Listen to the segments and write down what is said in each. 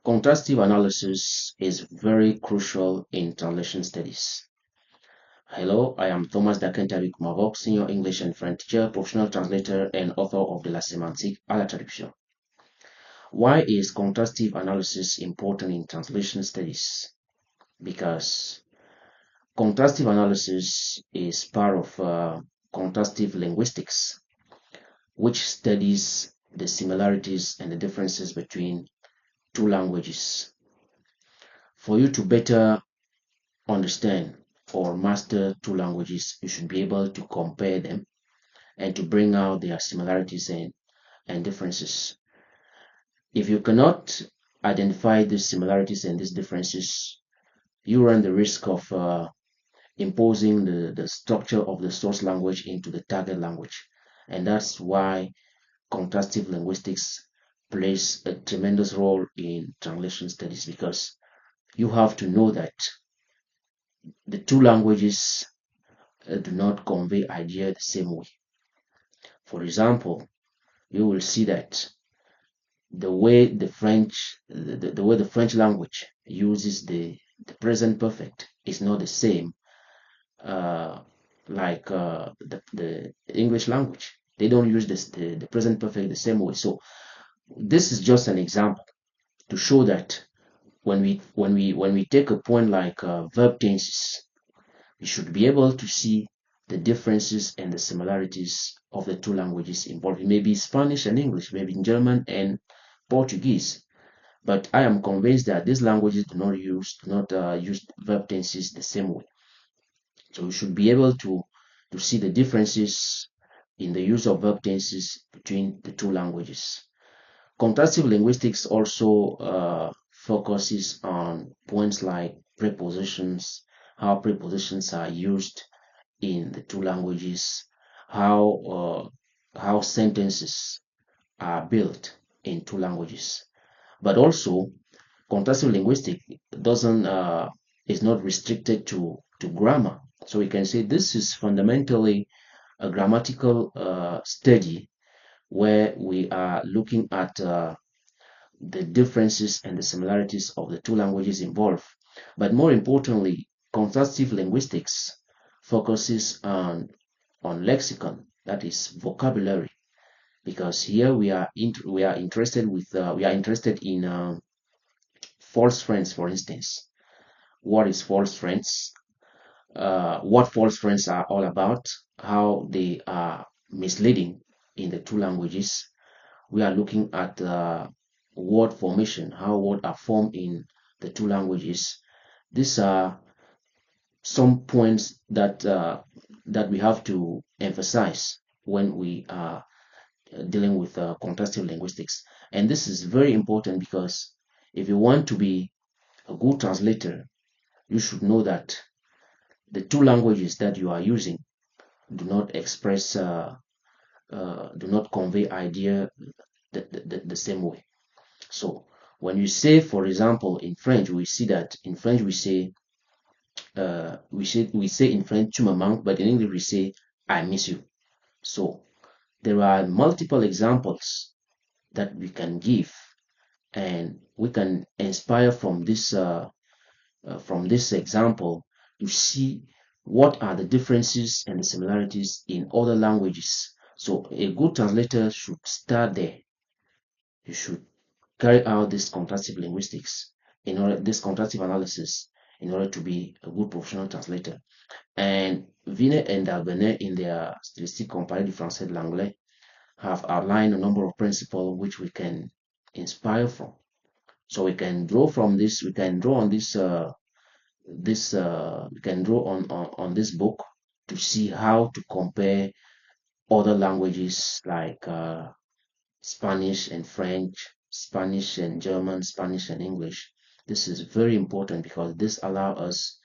Contrastive analysis is very crucial in translation studies. Hello, I am Thomas Dakentavik Mavok, Senior English and French teacher, professional translator, and author of the La Sémantique à la Traduction. Why is contrastive analysis important in translation studies? Because contrastive analysis is part of contrastive linguistics, which studies the similarities and the differences between two languages. For you to better understand or master two languages, you should be able to compare them and to bring out their similarities and differences. If you cannot identify these similarities and these differences, you run the risk of imposing the structure of the source language into the target language. And that's why contrastive linguistics plays a tremendous role in translation studies, because you have to know that the two languages do not convey idea the same way. For example, you will see that the way the French language uses the present perfect is not the same like the English language. They don't use the present perfect the same way. So this is just an example to show that when we take a point like verb tenses, we should be able to see the differences and the similarities of the two languages involved. It may be Spanish and English, maybe German and Portuguese, but I am convinced that these languages do not use verb tenses the same way. So we should be able to see the differences in the use of verb tenses between the two languages. Contrastive linguistics also focuses on points like prepositions, how prepositions are used in the two languages, how sentences are built in two languages. But also, contrastive linguistics doesn't is not restricted to grammar. So we can say this is fundamentally a grammatical study where we are looking at the differences and the similarities of the two languages involved. But more importantly, contrastive linguistics focuses on lexicon, that is vocabulary, because here we are interested in false friends, for instance. What is false friends? What false friends are all about, how they are misleading in the two languages. We are looking at word formation, how words are formed in the two languages. These are some points that we have to emphasize when we are dealing with contrastive linguistics. And this is very important because if you want to be a good translator, you should know that the two languages that you are using do not express, do not convey idea the same way. So when you say, for example, in French, we see that in French we say in French tu me manques, but in English we say I miss you. So there are multiple examples that we can give, and we can inspire from this example to see what are the differences and the similarities in other languages. So a good translator should start there. You should carry out this contrastive linguistics this contrastive analysis in order to be a good professional translator. And Vinet and Dalbenet, in their Stylistique comparée du français de l'anglais, have outlined a number of principles which we can inspire from. So we can draw from this. We can draw on this. We can draw on this book to see how to compare other languages like Spanish and French, Spanish and German, Spanish and English. This is very important because this allows us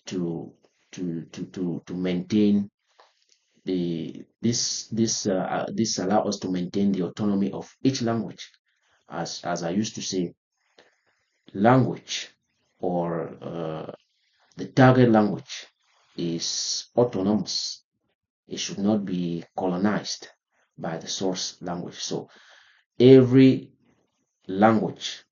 to maintain this allows us to maintain the autonomy of each language. As I used to say, language or the target language is autonomous. It should not be colonized by the source language. So every language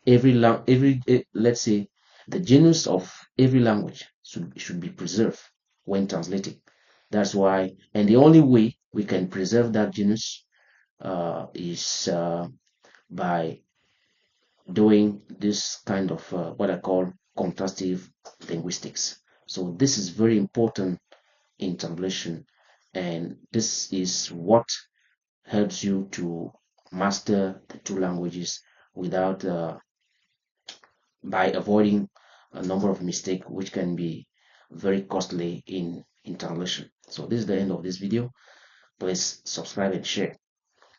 let's say the genus of every language should be preserved when translating. That's why, and the only way we can preserve that genus is by doing this kind of what I call contrastive linguistics. So this is very important in translation, and this is what helps you to master the two languages without by avoiding a number of mistakes which can be very costly in translation. So this is the end of this video. Please subscribe and share.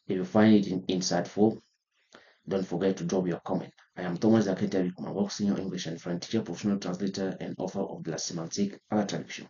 If you find it insightful, don't forget to drop your comment. I am Thomas Zaketa, my work senior English and French teacher, professional translator, and author of the Semantic à la traduction.